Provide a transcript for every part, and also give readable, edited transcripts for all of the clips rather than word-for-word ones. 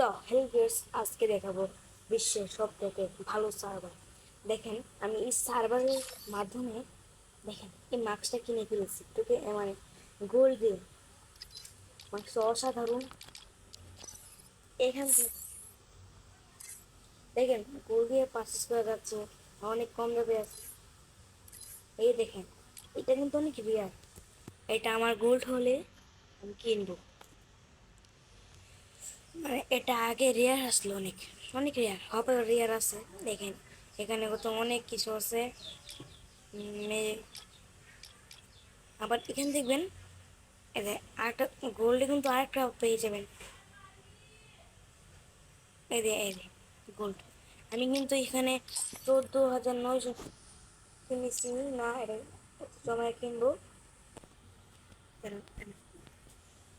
So help guys, আজকে দেখাবো বিশ্বের সব থেকে ভালো সার্ভার। দেখেন, আমি এই সার্ভারের মাধ্যমে দেখেন এই মাস্কটা কিনে ফেলেছি তোকে, মানে গোল্ড দিয়ে মাস্কটা অসাধারণ। এখান থেকে দেখেন গোল্ড দিয়ে পারচেস করা যাচ্ছে, অনেক কম দামে আছে। এই দেখেন, এটা কিন্তু অনেক রেয়ার। এটা আমার গোল্ড হলে আমি কিনবো। মানে এটা আগে রেয়ার আসলো, অনেক অনেক রেয়ার হবে, রেয়ার আছে। দেখেন এখানে কত অনেক কিছু আছে। আবার এখানে দেখবেন আরেকটা গোল্ডে কিন্তু আরেকটা পেয়ে যাবেন। এই গোল্ড আমি কিন্তু এখানে 14,900 কিনেছি না, এটা জমায় কিনবো।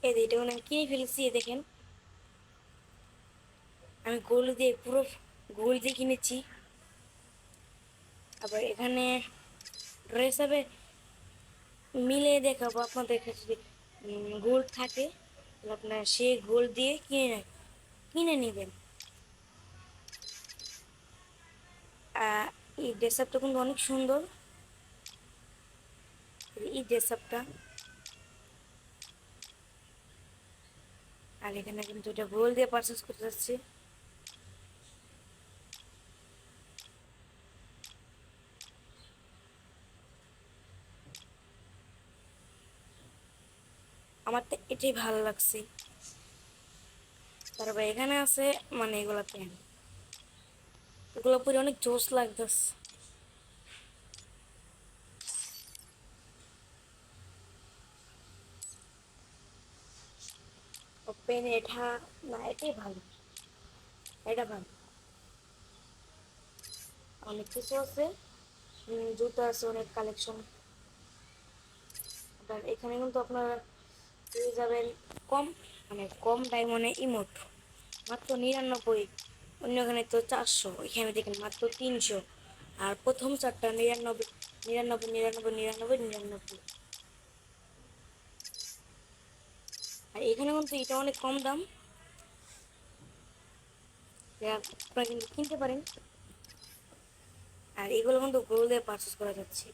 এটা মানে কিনে ফেলেছি। দেখেন আমি গোল্ড দিয়ে, পুরো গোল্ড দিয়ে কিনেছি। আবার এখানে ড্রেস হবে, মিলে দেখাবো আপনাদের কাছে। যদি গোল্ড থাকে তাহলে আপনার সেই গোল্ড দিয়ে কিনে নেবেন। এই ড্রেস আপটা কিন্তু অনেক সুন্দর। এই ড্রেস আপটা, আর এখানে কিন্তু এটা গোল্ড দিয়ে পারচেস করতে যাচ্ছি। আমার তো এটাই ভালো লাগছে। তারপরে এখানে আছে মানে এগুলা প্যান্ট, এগুলো পরে অনেক জোস লাগতেছে। পেন এটা না, এটাই ভালো, এটা ভালো। অনেক কিছু আছে, জুতো আছে, অনেক কালেকশন। আবার এখানে কিন্তু আপনারা পেয়ে যাবেন কম, মানে কম ডায়মন্ডে ইমোট মাত্র 99। অন্যখানে তো 400, এখানে দেখেন মাত্র 300। আর প্রথম চারটা 99, 99, 99, 99, 99। আর এখানে কিন্তু এটা অনেক কম দাম, আপনারা কিন্তু কিনতে পারেন। আর এগুলো কিন্তু গোল্ড দিয়ে পারচেস করা যাচ্ছে।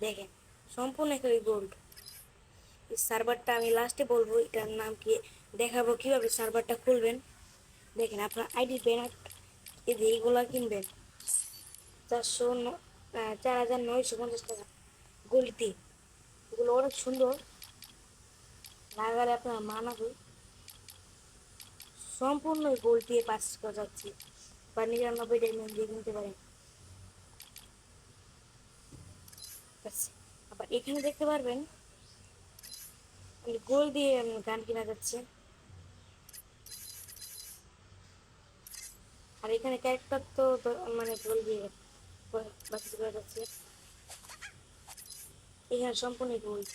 দেখেন সম্পূর্ণ একটা গোল্ড। এই সার্ভারটা আমি লাস্টে বলবো, এটার নাম কি, দেখাবো কিভাবে সার্ভারটা খুলবেন। দেখেন আপনার আইডি ব্যানার, এইগুলা কিনবেন 4,950 টাকা গোল্ডটি। এগুলো অনেক সুন্দর, লাগালে আপনার মানাবে। সম্পূর্ণ গোল্ড দিয়ে পারচেস করা যাচ্ছে, বা 99 ডায়মন্ড দিয়ে কিনতে পারেন। আবার এখানে দেখতে পারবেন গোল্ড দিয়ে গান কেনা যাচ্ছে। আর এখানে ক্যারেক্টার তো মানে গোল্ড দিয়ে পারচেস করা যাচ্ছে। এখানে সম্পূর্ণ গোল্ড।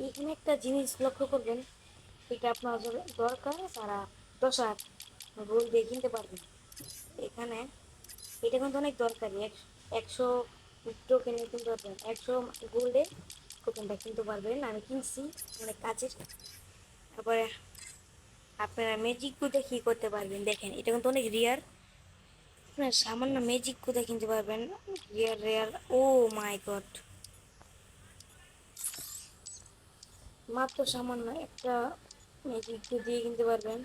এখানে একটা জিনিস লক্ষ্য করবেন, এটা আপনার দরকার, তারা 10,000 গোল্ড দিয়ে কিনতে পারবেন। এখানে এটা কিন্তু অনেক দরকারি। 100 টোকেনে কিনতে পারবেন, 100 গোল্ডে টোকেনটা কিনতে পারবেন। আমি কিনছি, অনেক কাজের। তারপরে আপনারা ম্যাজিক কোথায় কী করতে পারবেন, দেখেন এটা কিন্তু অনেক রিয়ার। আপনার সামান্য ম্যাজিক কোথায় কিনতে পারবেন, রিয়ার রেয়ার। ও মাই গড, মাত্র সামান্য একটা ম্যাজিক দিয়ে কিনতে পারবেন।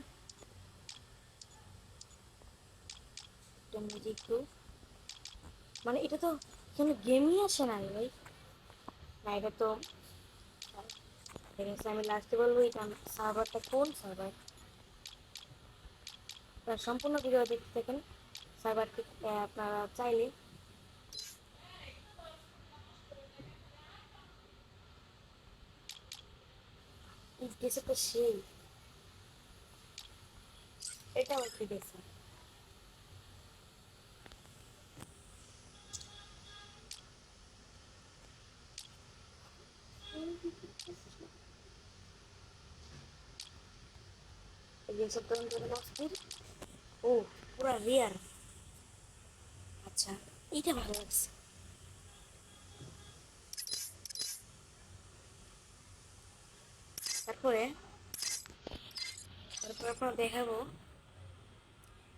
একটা ম্যাজিক, মানে এটা তো কোনো গেমই আসে না রে ভাই। না এটা তো, ঠিক আছে আমি লাস্টে বলবো এটা সার্ভারটা কোন সার্ভার। সম্পূর্ণ ভিডিও দেখতে থাকেন। সার্ভারটি আপনারা চাইলে গেছে তো সেই, এটা আমার ঠিক আছে। এই যে সব অস্থির। ও পুরা রিয়ার। আচ্ছা, এইটা ভালো লাগছে। তারপরে তারপর আপনার দেখাবো।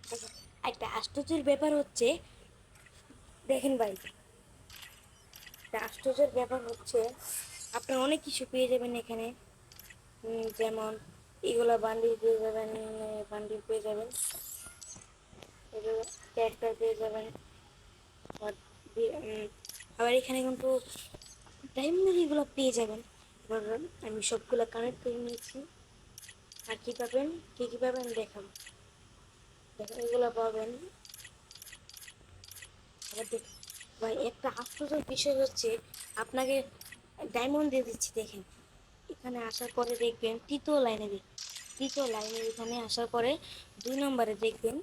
দেখেন, একটা আশ্চর্যের ব্যাপার হচ্ছে, দেখেন ভাই, একটা আশ্চর্যের ব্যাপার হচ্ছে আপনার অনেক কিছু পেয়ে যাবেন এখানে। যেমন এগুলা বান্ডিল পেয়ে যাবেন, বান্ডিল পেয়ে যাবেন, এগুলো ক্যারেক্টার পেয়ে যাবেন। আবার আবার এখানে কিন্তু ডায়মন্ডের এগুলো পেয়ে যাবেন। এবার আমি সবগুলো কানেক্ট করে নিয়েছি। আর কী পাবেন, কী কী পাবেন দেখাবো। দেখেন এগুলো পাবেন। আবার দেখ ভাই, একটা আশ্চর্যের বিষয় হচ্ছে আপনাকে ডায়মন্ড দিয়ে দিচ্ছি। দেখেন এখানে আসার পরে দেখবেন তৃতীয় লাইনে, তৃতীয় লাইনে এখানে আসার পরে 2 নম্বরে দেখবেন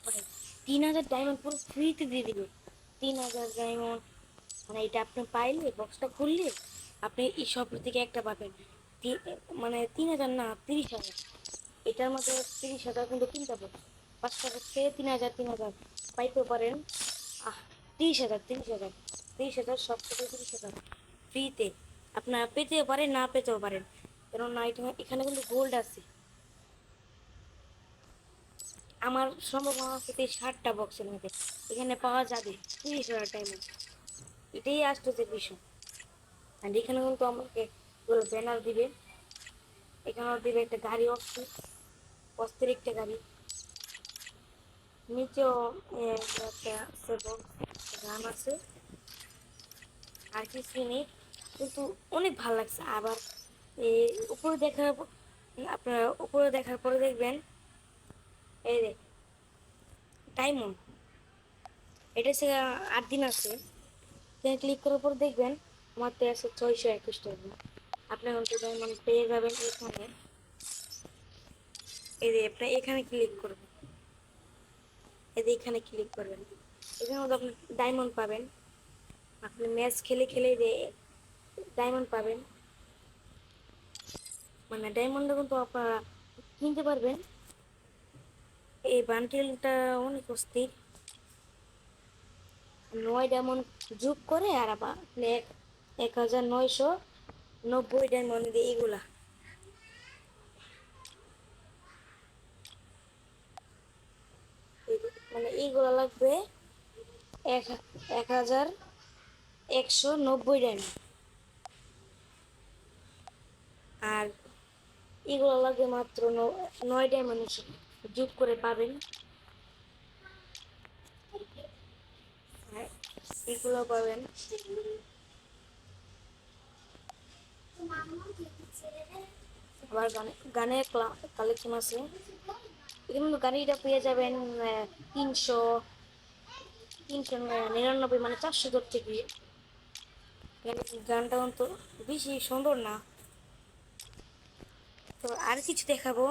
ভাই 3000 ডায়মন্ড পুরো ফ্রিতে দিয়ে দিবে। 3000 ডায়মন্ড, মানে এটা আপনি পাইলে বক্সটা খুললে আপনি এই সব থেকে একটা পাবেন। মানে 3000 না, 30,000। এটার মধ্যে 30,000 কিন্তু কিনতে হবে। 5টা হচ্ছে 3000, 3000 পাইতেও পারেন। 30,000, 30,000, 30,000, সব থেকে 30,000 ফ্রিতে আপনারা পেতেও পারেন, না পেতেও পারেন। কেননা এখানে কিন্তু গোল্ড আছে। আমার সম্ভাবনা আছে 60টা বক্সের মধ্যে এখানে পাওয়া যাবে 30,000 টাইমে। এটাই আশ্চর্যের বিষয়। আর এখানে কিন্তু আমাকে ব্যানার দিবে, এখানেও দিবে একটা গাড়ি, অস্থির একটা গাড়ি। নিচেও একটা আছে বক্স, গান আছে, আর কিছু নেই, কিন্তু অনেক ভালো লাগছে। আবার এই উপরে দেখার আপনার উপরে দেখার পরে দেখবেন এই যে ডায়মন্ড, এটা সে 8 দিন আছে। এখানে ক্লিক করার পর দেখবেন আমার তো আছে 621 টাকা। আপনি কিন্তু ডায়মন্ড পেয়ে যাবেন এখানে। এই যে আপনি এখানে ক্লিক করবেন, এই যে এখানে ক্লিক করবেন, এখানে মধ্যে আপনি ডায়মন্ড পাবেন। আপনি ম্যাচ খেলে খেলে যে ডায়মন্ড পাবেন, মানে ডায়মন্ডটা কিন্তু আপনারা কিনতে পারবেন। এই বান্ডেলটা অনেক অস্থির, 9 ডায়মন্ড যোগ করে আর আবার 1990 ডায়মন্ড দিয়ে এগুলা। মানে এইগুলা লাগবে 1190 ডায়মন্ড, আর এগুলো লাগবে মাত্র 9 ডায়মন্ড যোগ করে পাবেন। আর এগুলো পাবেন। আবার গানের কালেকশন আছে। এখানে গাড়িটা পেয়ে যাবেন 399, মানে 400 দূর থেকে। গানটা কিন্তু বেশি সুন্দর না। তো আর কিছু দেখাবো।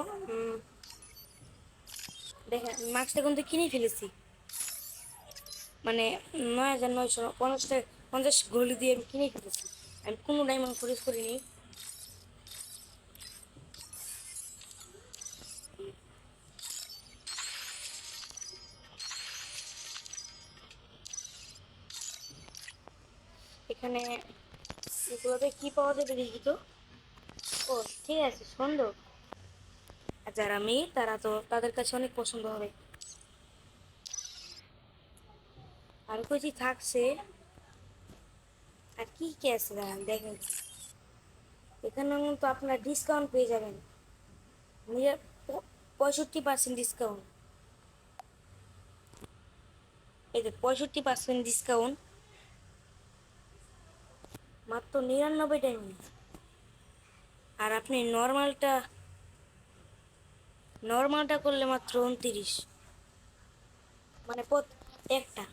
দেখেন মাস্কটা কিন্তু কিনে ফেলেছি, মানে 9,950 50 গলি দিয়ে আমি কিনে ফেলেছি। আমি কোনো ডায়মন্ড খরচ করিনি। এখানে এগুলোতে কি পাওয়া যাবে দেখি তো। ও ঠিক আছে, সুন্দর। আর যারা মেয়ে তারা তো তাদের কাছে অনেক পছন্দ হবে। আর কিছু থাকছে, আর কি কি আছে দাঁড়ান দেখেন। এখানে তো আপনার ডিসকাউন্ট পেয়ে যাবেন, 65% ডিসকাউন্ট। এই যে 65% ডিসকাউন্ট মাত্র 99 টাইমে। আর আপনি নর্মালটা করলে মাত্র 29, মানে একটা।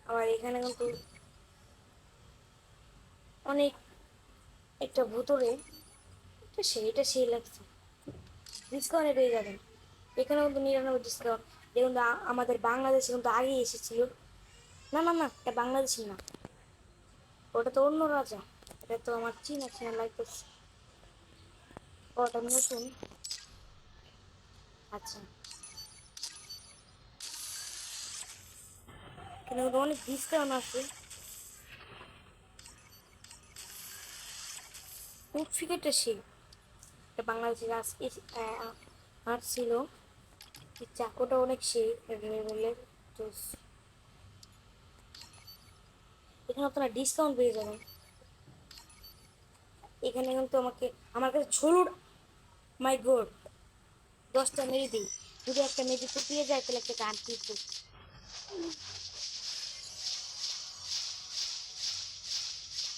আবার এখানে কিন্তু অনেক একটা ভুতুরে, এটা সেই লাগছে, ডিসকাউন্টে পেয়ে যাবেন। এখানে কিন্তু 99 ডিসকাউন্ট। দেখুন আমাদের বাংলাদেশে কিন্তু আগে এসেছিল। না না না, এটা বাংলাদেশি না, ওটা তো অন্য রাজা। এটা তো আমার চীনা চীনা লাগতেছে, ওটা নতুন। আচ্ছা, কিন্তু অনেক ডিসকাউন্ট আছে। ফিগারটা সে এটা বাংলাদেশের আর্ট ছিল। এই চাকুটা অনেক সেই লেভেলের। তো এখানে আপনারা ডিসকাউন্ট পেয়ে যাবেন। এখানে কিন্তু আমার কাছে ঝোলুর মাই গড 10টা মেরে দিই। যদি একটা মেরে ফুটিয়ে যায় তাহলে একটা গান কিন্তু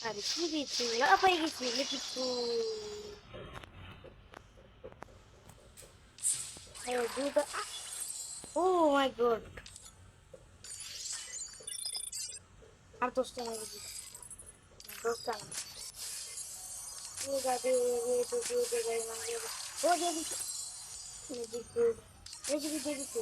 আরে কি দিচ্ছি লাফাই গেছি কিছু ও মাই গড আর 10টা মেরে দিই 10টা গাড়ি ও দিয়ে দিচ্ছে মেজিক দিয়ে দিচ্ছে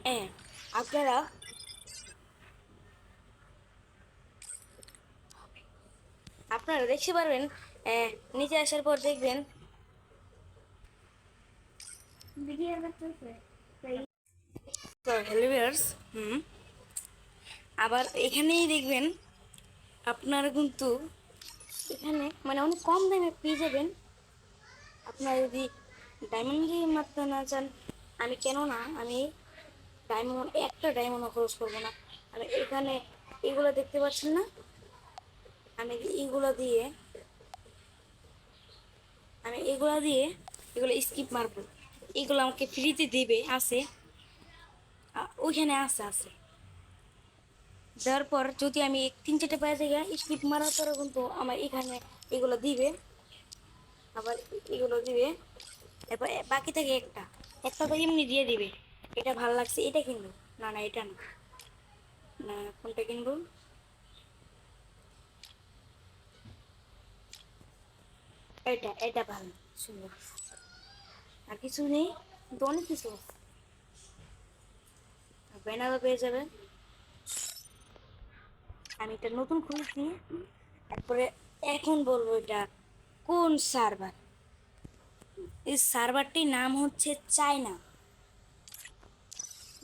হ্যাঁ আপনারা আপনারা দেখতে পারবেন নিচে আসার পর দেখবেন তো হ্যালো ভিউয়ার্স আবার এখানেই দেখবেন আপনারা কিন্তু এখানে মানে অনেক কম দামে পেয়ে যাবেন। আপনারা যদি ডায়মন্ড দিয়ে মারতে না চান আমি ডায়মন্ড একটা ডায়মন্ডও খরচ করবো না। আমি এখানে এগুলো দেখতে পাচ্ছেন না, আমি এগুলো দিয়ে এগুলো স্কিপ মারবো। এগুলো আমাকে ফ্রিতে দেবে আছে ওইখানে আছে দেওয়ার পর যদি আমি 3-4টা পায়ে জায়গা স্কিপ মারার পরে কিন্তু আমার এখানে এগুলো দিবে, আবার এগুলো দিবে। এরপর বাকি থাকে একটা তো এমনি দিয়ে দিবে। এটা ভালো লাগছে এটা কিনবো না এটা না না কোনটা কিনবো এটা ভালো সুন্দর আর কিছু নেই কিন্তু অনেক কিছু ব্যানারও পেয়ে যাবে। আমি এটা নতুন খুলেছি তারপরে এখন বলবো এটা কোন সার্ভার। এই সার্ভারটির নাম হচ্ছে চায়না।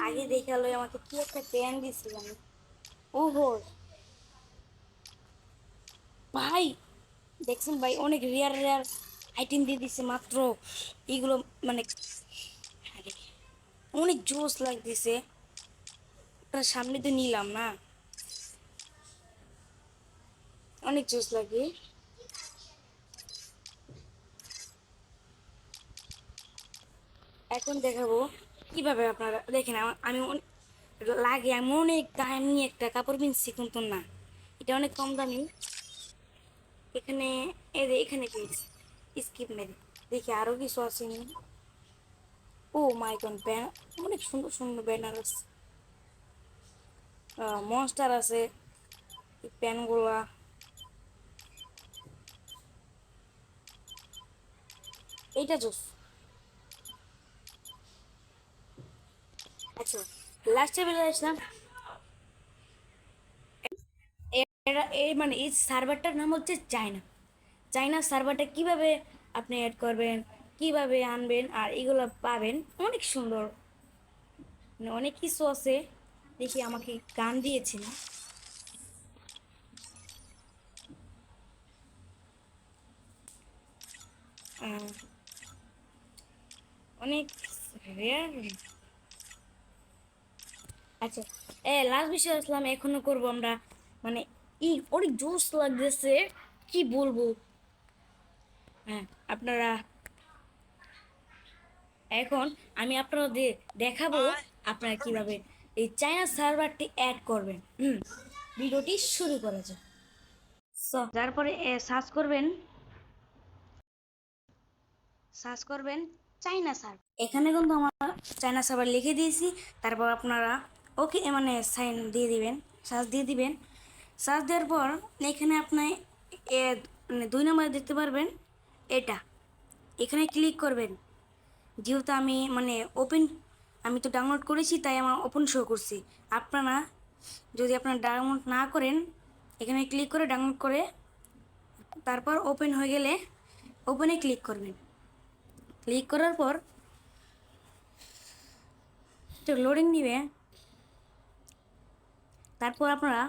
আগে দেখালো আমাকে কি একটা প্যান দিছিল আমি ওহো ভাই দেখছেন ভাই অনেক রেয়ার আইটেম দিয়ে দিছে মাত্র এগুলো মানে অনেক জোস লাগতেছে। ওটার সামনে তো নিলাম না অনেক জোস লাগে। এখন দেখাবো কিভাবে আপনারা দেখেন আমি লাগে আমি অনেক দামি একটা কাপড় কিনছি কিন্তু না এটা অনেক কম দামি। এখানে এখানে পেয়েছি স্কিপ মেরে দেখি আরো কিছু আসেনি। ও মাই গড অনেক সুন্দর সুন্দর ব্যানার আছে মনস্টার আছে এই প্যানগুলা এইটা জোস। আচ্ছা লাস্টে বেলা আসলাম এরা এই মানে এই সার্ভারটার নাম হচ্ছে চায়না সার্ভারটা কিভাবে আপনি অ্যাড করবেন কিভাবে আনবেন আর এগুলো পাবেন অনেক সুন্দর মানে অনেক কিছু আছে। দেখি আমাকে গান দিয়েছিল অনেক রেয়ার। আচ্ছা লাস্ট বিষয় আসলাম এখনো করব আমরা মানে অনেক জোস লাগতেছে কি বলবো। হ্যাঁ আপনারা এখন আমি আপনাদের দেখাবো আপনারা কিভাবে এই চায়না সার্ভারটি অ্যাড করবেন। ভিডিওটি শুরু করা যাক। তারপরে সার্চ করবেন চায়না সার্ভার। এখানে কিন্তু আমার চায়না সার্ভার লিখে দিয়েছি। তারপর আপনারা ওকে মানে সাইন দিয়ে দিবেন সার্চ দিয়ে দিবেন। সার্চ দেওয়ার পর এখানে আপনি মানে 2 নম্বরে দেখতে পারবেন এটা এখানে ক্লিক করবেন। যেহেতু আমি মানে আমি তো ডাউনলোড করেছি তাই আমার ওপেন শো করছি। আপনারা যদি ডাউনলোড না করেন এখানে ক্লিক করে ডাউনলোড করে তারপর ওপেন হয়ে গেলে ওপেনে ক্লিক করবেন। ক্লিক করার পর একটু লোডিং নিবে তারপর আপনারা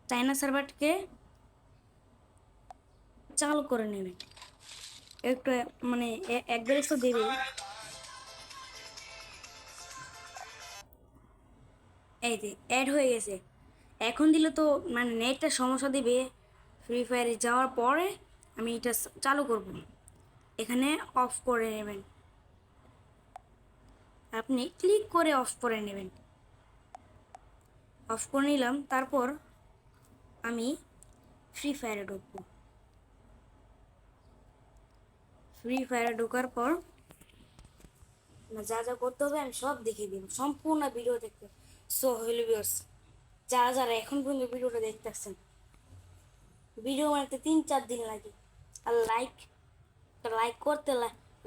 চায়না সার্ভারটিকে চালু করে নেবেন। একটু মানে একবারে তো দেবেই। এই যে অ্যাড হয়ে গেছে। এখন দিলে তো মানে নেটটা সমস্যা দিবে। ফ্রি ফায়ারে যাওয়ার পরে আমি এটা চালু করব। এখানে অফ করে নেবেন, আপনি ক্লিক করে অফ করে নেবেন। অফ করে নিলাম। তারপর আমি ফ্রি ফায়ারে ঢুকবো। ফ্রি ফায়ারে ঢোকার পর যা যা করতে হবে আমি সব দেখিয়ে দিব, সম্পূর্ণ ভিডিও দেখতে। সো হইল ভিউয়ার্স, যারা যারা এখন পর্যন্ত ভিডিওটা দেখতেছেন, ভিডিও বানাতে 3-4 দিন লাগে, আর লাইক করতে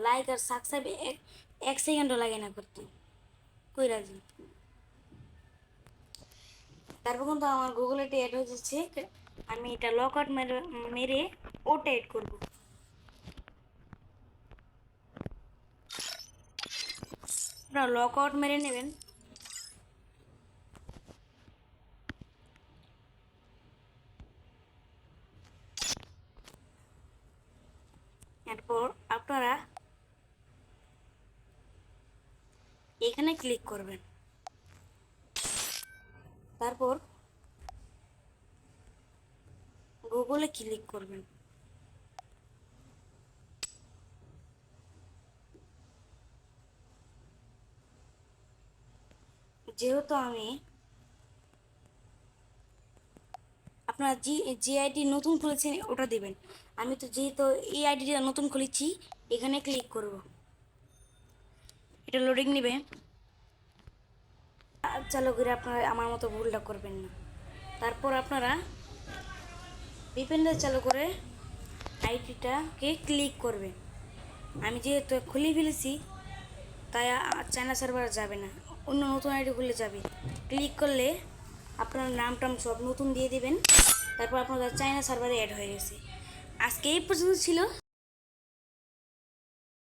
লাইক আর সাবস্ক্রাইব 1 সেকেন্ডও লাগে না করতে, কই রাজি। তারপর কিন্তু আমার গুগলে অ্যাড হয়ে যাচ্ছে, আমি এটা লক আউট মেরে ওটা এড করবো। আপনারা লক আউট মেরে নেবেন। এরপর আপনারা এখানে ক্লিক করবেন। তারপর গুগলে ক্লিক করবেন। যেহেতু আমি আপনারা যে আইডি নতুন খুলেছেন ওটা দেবেন। আমি তো যেহেতু এই আইডিটা নতুন খুলেছি, এখানে ক্লিক করব। এটা লোডিং নেবে, চালু করে আপনারা আমার মতো ভুলটা করবেন না। তারপর আপনারা ভিপিএনটা চালু করে আইডিটাকে ক্লিক করবেন। আমি যেহেতু খুলে ফেলেছি তাই চায়না সার্ভার যাবে না, অন্য নতুন আইডি খুলে যাবে। ক্লিক করলে আপনার নাম টাম সব নতুন দিয়ে দিবেন। তারপর আপনাদের চায়না সার্ভারে অ্যাড হয়ে গেছে। আজকে এই পর্যন্ত ছিল।